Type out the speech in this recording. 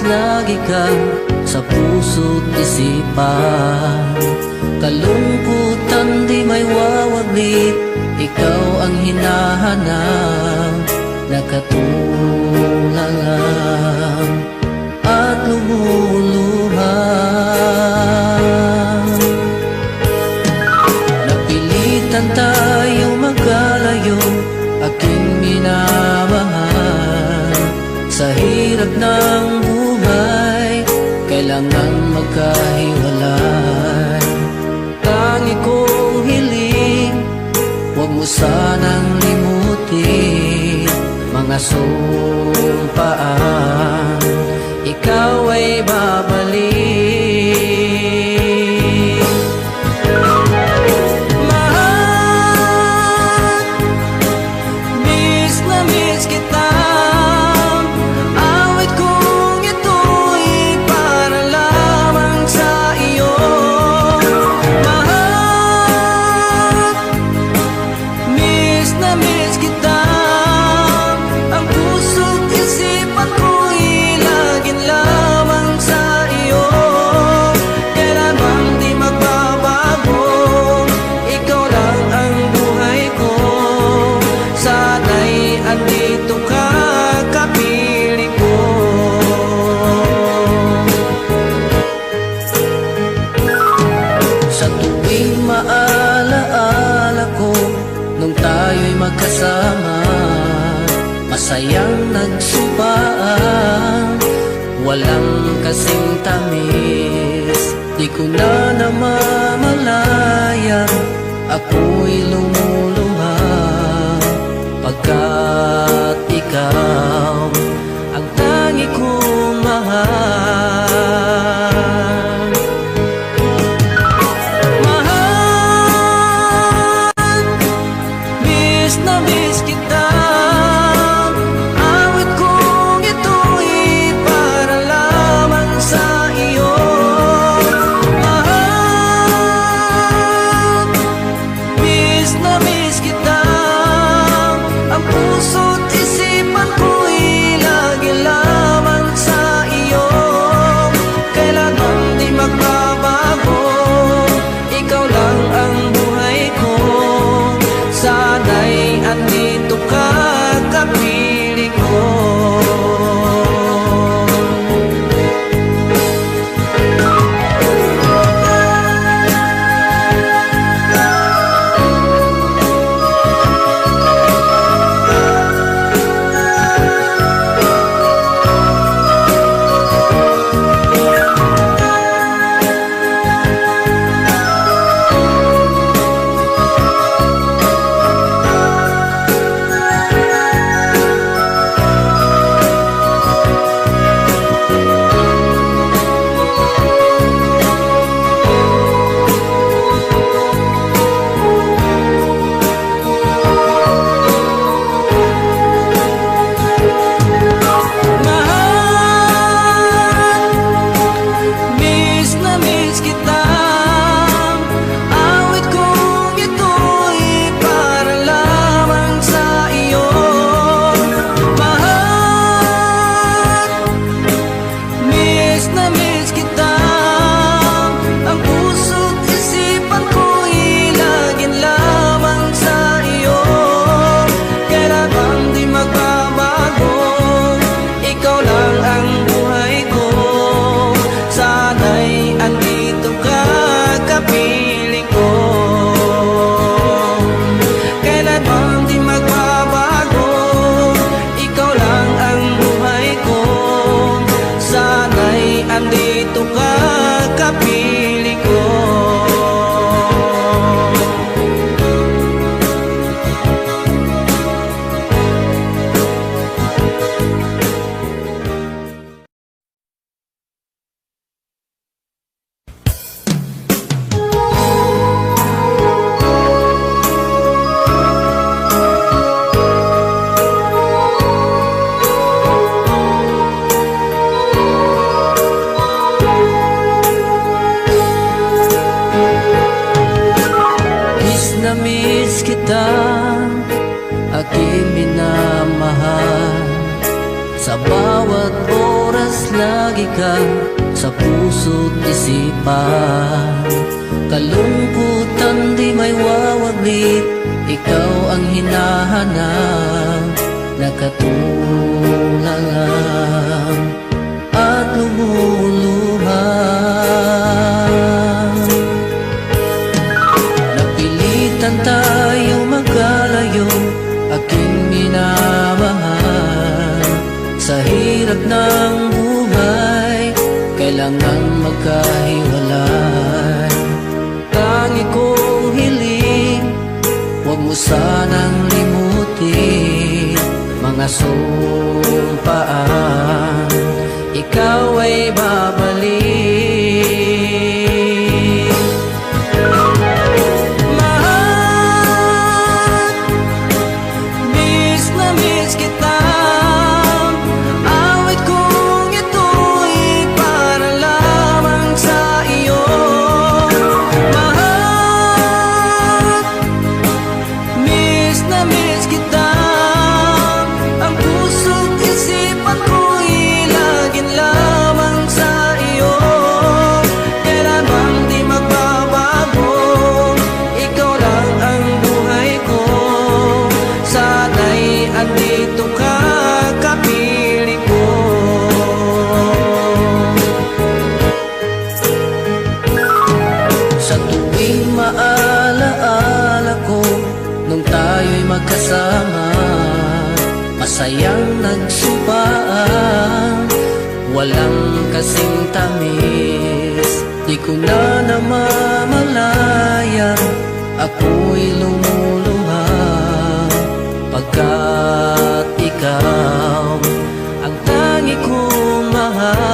lagi kang sa puso't isipan. Kalungkutan di may wawaglit, ikaw ang hinahanap. Nakatulalang at lumuluhan. Napilitan tayo magkalayo, aking minamahal. Sa hirap ng buhay, kailangan magkahiwalay. Tangi kong hiling, huwag mo sanang limutin mga sumpaan, ikaw ay babalik. Mahal, miss na miss kita. Awit kong ito'y para lamang sa iyo. Mahal, miss na miss kita. Ang puso't isipan ko'y laging lamang sa iyo. Kailan bang di magbabago, ikaw lang ang buhay ko. Sana'y andito ka, kapiling ko. Sa tuwing maalaala ko nung tayo'y magkasama, masayang nagsumpaan, walang kasing tamis. Di ko na namamalayan, ako'y lumuluha, pagkat ikaw ang tangi kong mahal. Mahal, miss na miss kita. Awit kong ito'y para lamang sa iyo. Mahal, miss na miss kita. Ang puso't isipan ko'y lagi lamang sa iyo. Kailan bang di magbabago, ikaw lang ang buhay ko. Sana'y andito ka, kapiling ko. lagi kang sa puso't isipan. Kalungkutan di may wawaglit, ikaw ang hinahanap. Nakatulala at lumuluhan. Napilitan tayo magkalayo, aking minamahal. Sa hirap ng buhay, kailangan magkahiwalay. Tangi kong hiling, huwag mo sanang limutin mga sumpaan, ikaw ay babalik. Mahal, miss na miss kita. Awit kong ito'y para lamang sa iyo. Mahal, miss na miss kita. Ang puso't isipan ko'y laging lamang sa iyo. Kailan bang di magbabago, ikaw lang ang buhay ko. Sana'y andito ka, kapiling ko. Sa tuwing maalaala ko nung tayo'y magkasama, masayang nagsumpaan, walang kasing tamis. Di ko na namamalayan, ako'y lumuluha, pagkat ikaw ang tangi kong mahal.